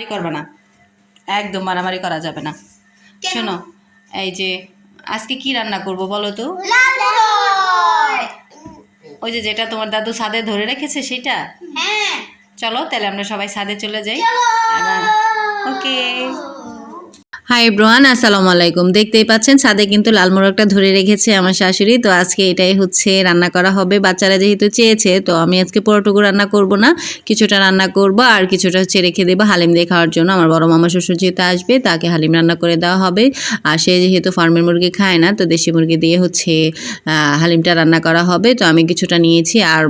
মারামারি করবে না, একদম মারামারি করা যাবে না। শোনো, এই যে আজকে কি রান্না করব বলো তো? ওই যে যেটা তোমার দাদু ছাদে ধরে রেখেছে সেটা। চলো তাহলে আমরা সবাই ছাদে চলে যাই। ওকে। হাই এভরিওয়ান, আসসালামু আলাইকুম। দেখতেই পাচ্ছেন ছাদে কিন্তু লাল মোরগটা ধরে রেখেছে আমার শাশুড়ি। তো আজকে এটাই হচ্ছে রান্না করা হবে। বাচ্চারা যেহেতু চেয়েছে, তো আমি আজকে পুরোটুকু রান্না করব না, কিছুটা রান্না করব আর কিছুটা হচ্ছে রেখে দেবো হালিম দিয়ে খাওয়ার জন্য। আমার বড় মামা শ্বশুর যেহেতু আসবে, তাকে হালিম রান্না করে দেওয়া হবে। আর সে যেহেতু ফার্মের মুরগি খায় না, তো দেশি মুরগি দিয়ে হচ্ছে হালিমটা রান্না করা হবে। তো আমি কিছুটা নিয়েছি, আর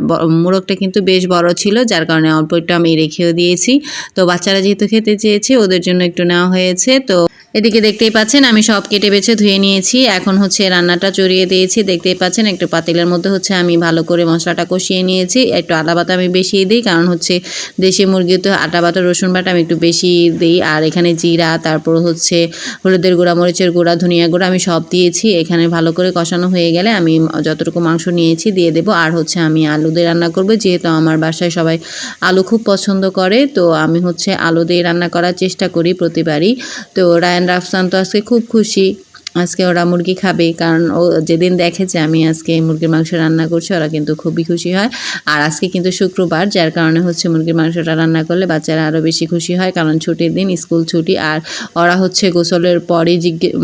মোরগটা কিন্তু বেশ বড় ছিল, যার কারণে অল্প একটু আমি রেখেও দিয়েছি। তো বাচ্চারা যেহেতু খেতে চেয়েছে, ওদের জন্য একটু নেওয়া হয়েছে। তো এদিকে দেখতেই পাচ্ছেন আমি সব কেটে বেছে ধুয়ে নিয়েছি। এখন হচ্ছে রান্নাটা চড়িয়ে দিয়েছি। দেখতেই পাচ্ছেন একটু পাতিলের মধ্যে হচ্ছে আমি ভালো করে মশলাটা কষিয়ে নিয়েছি। একটু আদা বাটা আমি বেশি দিই, কারণ হচ্ছে দেশি মুরগি তো আদা বাটা রসুন বাটা আমি একটু বেশি দিই। আর এখানে জিরা, তারপর হচ্ছে হলুদের গুঁড়া, মরিচের গুঁড়া, ধনিয়া গুঁড়া আমি সব দিয়েছি। এখানে ভালো করে কষানো হয়ে গেলে আমি যতটুকু মাংস নিয়েছি দিয়ে দেবো। আর হচ্ছে আমি আলু দিয়ে রান্না করবো, যেহেতু আমার বাসায় সবাই আলু খুব পছন্দ করে। তো আমি হচ্ছে আলু দিয়ে রান্না করার চেষ্টা করি প্রতিবারই। তো রায়ান রাফসান তো আজকে খুব খুশি, আজকে ওরা মুরগি খাবে, কারণ ও যেদিন দেখে যে আমি আজকে মুরগির মাংস রান্না করছি, ওরা কিন্তু খুবই খুশি হয়। আর আজকে কিন্তু শুক্রবার, যার কারণে হচ্ছে মুরগির মাংসটা রান্না করলে বাচ্চারা আরও বেশি খুশি হয়, কারণ ছুটির দিন, স্কুল ছুটি। আর ওরা হচ্ছে গোসলের পরেই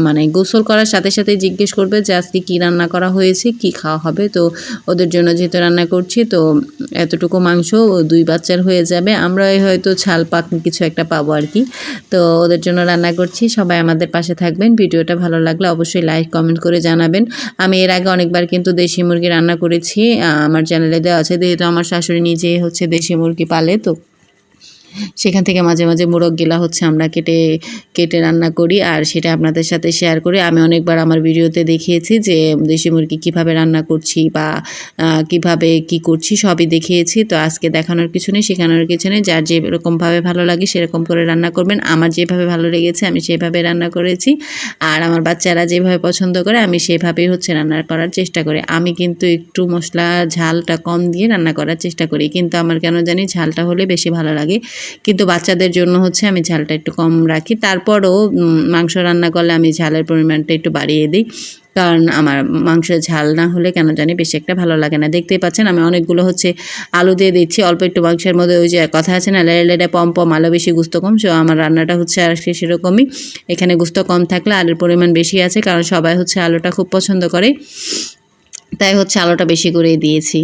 মানে গোসল করার সাথে সাথে জিজ্ঞেস করবে যে আজকে কী রান্না করা হয়েছে, কী খাওয়া হবে। তো ওদের জন্য যেহেতু রান্না করছি, তো এতটুকু মাংস দুই বাচ্চার হয়ে যাবে। আমরাই হয়তো ছাল পাক কিছু একটা পাবো আর কি। তো ওদের জন্য রান্না করছি। সবাই আমাদের পাশে থাকবেন। ভিডিওটা ভালো লাগলে অবশ্যই লাইক কমেন্ট করে জানাবেন। আমি এর আগে অনেকবার কিন্তু দেশি মুরগি রান্না করেছি, আমার চ্যানেলে দেওয়া আছে। যেহেতু আমার শাশুড়ি নিজে হচ্ছে দেশি মুরগি পালে, তো সেখান থেকে মাঝে মাঝে মোরগগুলা হচ্ছে আমরা কেটে কেটে রান্না করি, আর সেটা আপনাদের সাথে শেয়ার করি। আমি অনেকবার আমার ভিডিওতে দেখিয়েছি যে দেশি মুরগি কীভাবে রান্না করছি বা কীভাবে কী করছি, সবই দেখিয়েছি। তো আজকে দেখানোর কিছু নেই, শেখানোর কিছু নেই। যার যেরকমভাবে ভালো লাগে সেরকম করে রান্না করবেন। আমার যেভাবে ভালো লেগেছে আমি সেভাবে রান্না করেছি, আর আমার বাচ্চারা যেভাবে পছন্দ করে আমি সেভাবেই হচ্ছে রান্না করার চেষ্টা করি। আমি কিন্তু একটু মশলা ঝালটা কম দিয়ে রান্না করার চেষ্টা করি, কিন্তু আমার কেন জানি ঝালটা হলে বেশি ভালো লাগে। কিন্তু বাচ্চাদের জন্য হচ্ছে আমি ঝালটা একটু কম রাখি। তারপরও মাংস রান্না করলে আমি ঝালের পরিমাণটা একটু বাড়িয়ে দিই, কারণ আমার মাংস ঝাল না হলে কেন জানি বেশি একটা ভালো লাগে না। দেখতেই পাচ্ছেন আমি অনেকগুলো হচ্ছে আলু দিয়ে দিচ্ছি অল্প একটু মাংসের মধ্যে। ওই যে কথা আছে না, লেড়ে লেড়ে পম পম, আলু বেশি গুস্ত কম। সো আমার রান্নাটা হচ্ছে আর সেরকমই। এখানে গুস্ত কম থাকলে আলুর পরিমাণ বেশি আছে, কারণ সবাই হচ্ছে আলুটা খুব পছন্দ করে, তাই হচ্ছে আলুটা বেশি করেই দিয়েছি।